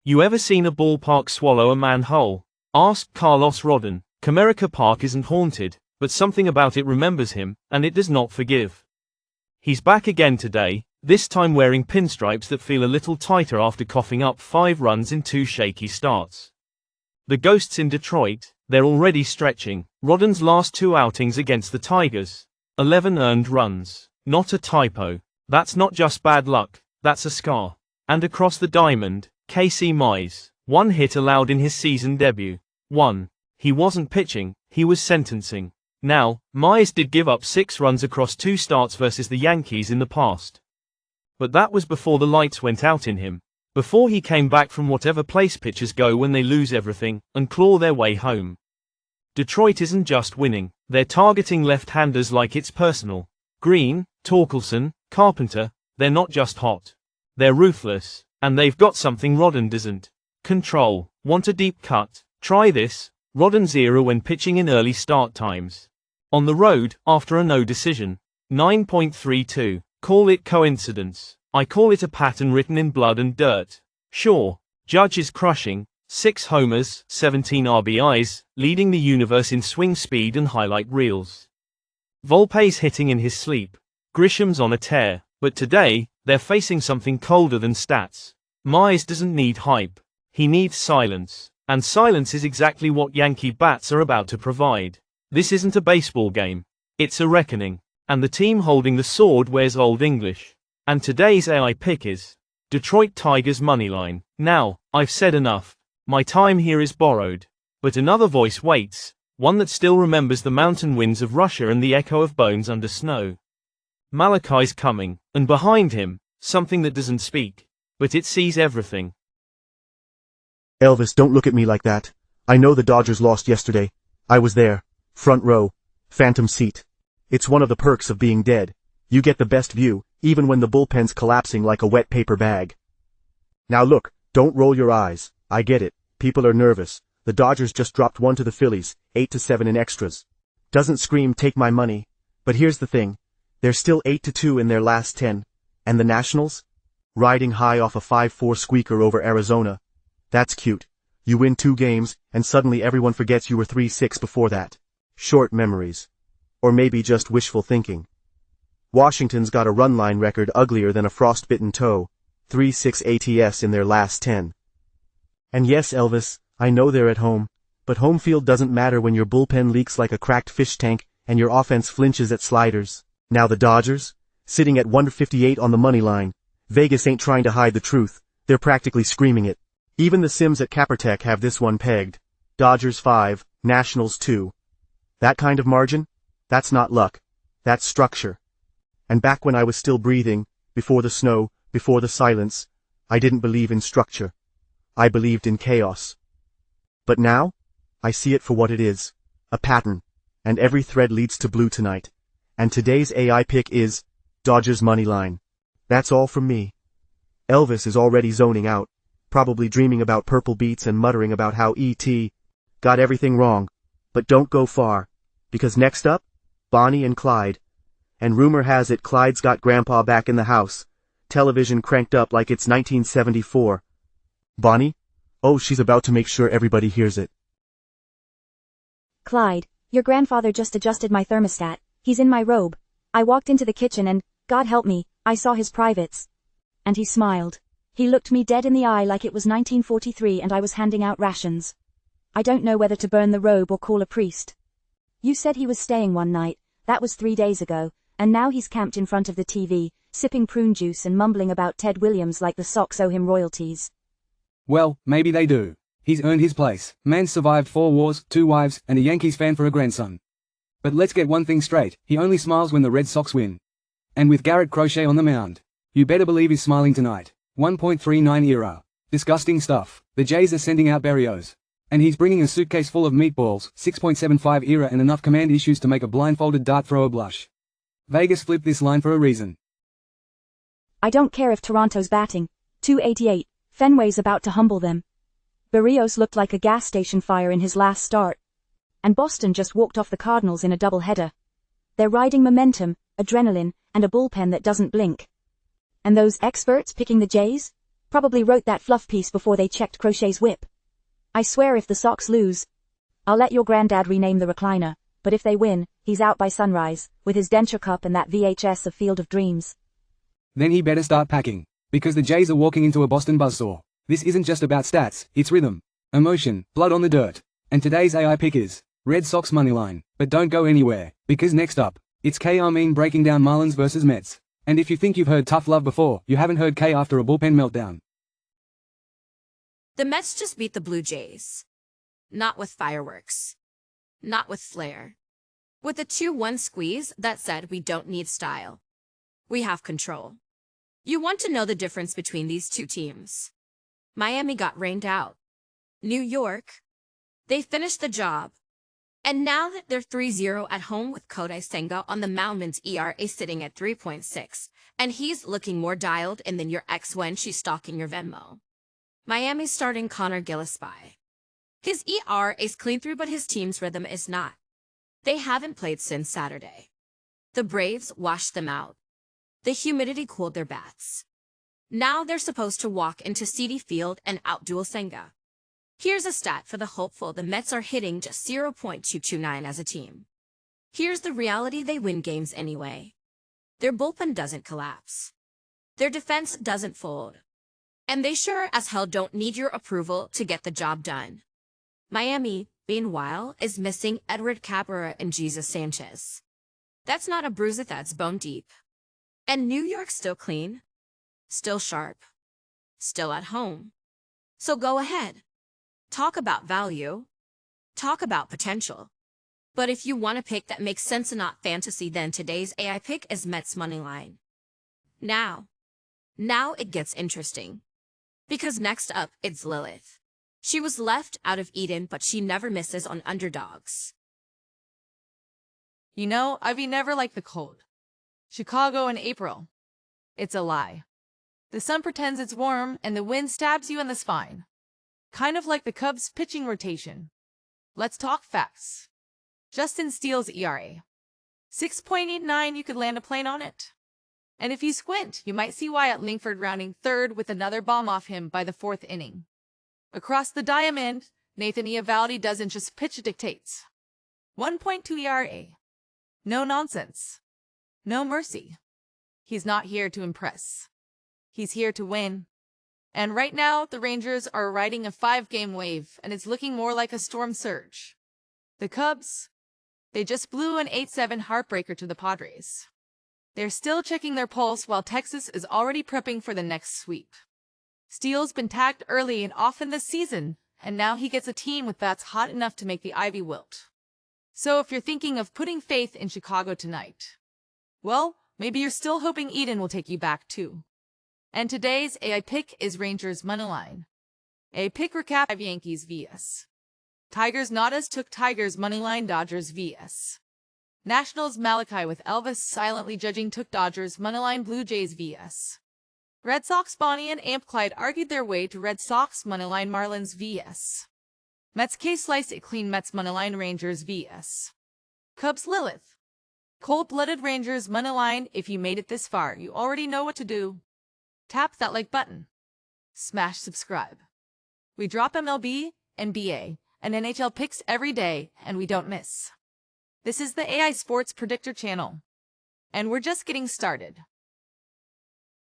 You ever seen a ballpark swallow a manhole? Asked Carlos Rodon. Comerica Park isn't haunted, but something about it remembers him, and it does not forgive. He's back again today, this time wearing pinstripes that feel a little tighter after coughing up 5 runs in 2 shaky starts. The Ghosts in Detroit, they're already stretching. Rodon's last 2 outings against the Tigers. 11 earned runs. Not a typo. That's not just bad luck, that's a scar. And across the diamond, Casey Mize. 1 hit allowed in his season debut. 1. He wasn't pitching, he was sentencing. Now, Mize did give up 6 runs across 2 starts versus the Yankees in the past. But that was before the lights went out in him. Before he came back from whatever place pitchers go when they lose everything, and claw their way home. Detroit isn't just winning, they're targeting left-handers like it's personal. Green, Torkelson, Carpenter, they're not just hot. They're ruthless, and they've got something Rodon doesn't. Control. Want a deep cut? Try this. Rodon's era when pitching in early start times. On the road, after a no decision. 9.32. Call it coincidence. I call it a pattern written in blood and dirt. Sure. Judge is crushing. 6 homers, 17 RBIs, leading the universe in swing speed and highlight reels. Volpe's hitting in his sleep. Grisham's on a tear, but today, they're facing something colder than stats. Mize doesn't need hype. He needs silence. And silence is exactly what Yankee bats are about to provide. This isn't a baseball game. It's a reckoning. And the team holding the sword wears Old English. And today's AI pick is Detroit Tigers moneyline. Now, I've said enough. My time here is borrowed. But another voice waits, one that still remembers the mountain winds of Russia and the echo of bones under snow. Malachi's coming, and behind him, something that doesn't speak, but it sees everything. Elvis, don't look at me like that. I know the Dodgers lost yesterday. I was there. Front row. Phantom seat. It's one of the perks of being dead. You get the best view, even when the bullpen's collapsing like a wet paper bag. Now look, don't roll your eyes. I get it. People are nervous. The Dodgers just dropped 1 to the Phillies, 8-7 in extras. Doesn't scream take my money. But here's the thing. They're still 8-2 in their last 10. And the Nationals? Riding high off a 5-4 squeaker over Arizona. That's cute. You win 2 games, and suddenly everyone forgets you were 3-6 before that. Short memories. Or maybe just wishful thinking. Washington's got a run line record uglier than a frostbitten toe. 3-6 ATS in their last 10. And yes, Elvis, I know they're at home, but home field doesn't matter when your bullpen leaks like a cracked fish tank and your offense flinches at sliders. Now the Dodgers? Sitting at 158 on the money line. Vegas ain't trying to hide the truth. They're practically screaming it. Even the Sims at Capertech have this one pegged. Dodgers 5, Nationals 2. That kind of margin? That's not luck. That's structure. And back when I was still breathing, before the snow, before the silence, I didn't believe in structure. I believed in chaos. But now, I see it for what it is. A pattern. And every thread leads to blue tonight. And today's AI pick is Dodgers moneyline. That's all from me. Elvis is already zoning out, probably dreaming about purple beets and muttering about how E.T. got everything wrong. But don't go far, because next up, Bonnie and Clyde. And rumor has it Clyde's got Grandpa back in the house, television cranked up like it's 1974. Bonnie? Oh, she's about to make sure everybody hears it. Clyde, your grandfather just adjusted my thermostat. He's in my robe. I walked into the kitchen and, God help me, I saw his privates. And he smiled. He looked me dead in the eye like it was 1943 and I was handing out rations. I don't know whether to burn the robe or call a priest. You said he was staying one night, that was 3 days ago, and now he's camped in front of the TV, sipping prune juice and mumbling about Ted Williams like the Sox owe him royalties. Well, maybe they do. He's earned his place. Man survived 4 wars, 2 wives, and a Yankees fan for a grandson. But let's get one thing straight, he only smiles when the Red Sox win. And with Garrett Crochet on the mound. You better believe he's smiling tonight. 1.39 era. Disgusting stuff. The Jays are sending out Berrios. And he's bringing a suitcase full of meatballs, 6.75 era and enough command issues to make a blindfolded dart thrower blush. Vegas flipped this line for a reason. I don't care if Toronto's batting. 288. Fenway's about to humble them. Berrios looked like a gas station fire in his last start. And Boston just walked off the Cardinals in a doubleheader. They're riding momentum, adrenaline, and a bullpen that doesn't blink. And those experts picking the Jays? Probably wrote that fluff piece before they checked Crochet's whip. I swear if the Sox lose, I'll let your granddad rename the recliner, but if they win, he's out by sunrise, with his denture cup and that VHS of Field of Dreams. Then he better start packing, because the Jays are walking into a Boston buzzsaw. This isn't just about stats, it's rhythm, emotion, blood on the dirt. And today's AI pick is Red Sox moneyline. But don't go anywhere, because next up, it's K Armin breaking down Marlins versus Mets. And if you think you've heard tough love before, you haven't heard K after a bullpen meltdown. The Mets just beat the Blue Jays. Not with fireworks. Not with flair. With a 2-1 squeeze that said we don't need style. We have control. You want to know the difference between these two teams. Miami got rained out. New York, they finished the job. And now that they're 3-0 at home with Kodai Senga on the mound, ERA sitting at 3.6, and he's looking more dialed in than your ex when she's stalking your Venmo. Miami's starting Connor Gillespie. His ERA is clean through, but his team's rhythm is not. They haven't played since Saturday. The Braves washed them out. The humidity cooled their bats. Now they're supposed to walk into Citi Field and outduel Senga. Here's a stat for the hopeful: the Mets are hitting just 0.229 as a team. Here's the reality: they win games anyway. Their bullpen doesn't collapse. Their defense doesn't fold. And they sure as hell don't need your approval to get the job done. Miami, meanwhile, is missing Edward Cabrera and Jesus Sanchez. That's not a bruise, that's bone deep. And New York's still clean, still sharp, still at home. So go ahead. Talk about value. Talk about potential. But if you want a pick that makes sense and not fantasy, then today's AI pick is Mets moneyline. Now it gets interesting. Because next up, it's Lilith. She was left out of Eden, but she never misses on underdogs. You know, Ivy never liked the cold. Chicago in April. It's a lie. The sun pretends it's warm and the wind stabs you in the spine. Kind of like the Cubs' pitching rotation. Let's talk facts. Justin Steele's ERA. 6.89, you could land a plane on it. And if you squint, you might see Wyatt Langford rounding third with another bomb off him by the 4th inning. Across the diamond, Nathan Eovaldi doesn't just pitch, it dictates. 1.2 ERA. No nonsense. No mercy. He's not here to impress. He's here to win. And right now, the Rangers are riding a 5-game wave, and it's looking more like a storm surge. The Cubs, they just blew an 8-7 heartbreaker to the Padres. They're still checking their pulse while Texas is already prepping for the next sweep. Steele's been tagged early and often this season, and now he gets a team with bats hot enough to make the ivy wilt. So if you're thinking of putting faith in Chicago tonight, well, maybe you're still hoping Eden will take you back too. And today's AI pick is Rangers moneyline. A pick recap of Yankees vs. Tigers. Nadas took Tigers moneyline. Dodgers vs. Nationals. Malachi with Elvis silently judging took Dodgers moneyline. Blue Jays vs. Red Sox. Bonnie and Amp Clyde argued their way to Red Sox moneyline. Marlins vs. Mets. K sliced it clean. Mets moneyline. Rangers vs. Cubs. Lilith. Cold-blooded Rangers moneyline. If you made it this far, you already know what to do. Tap that like button. Smash subscribe. We drop MLB, NBA, and NHL picks every day, and we don't miss. This is the AI Sports Predictor channel. And we're just getting started.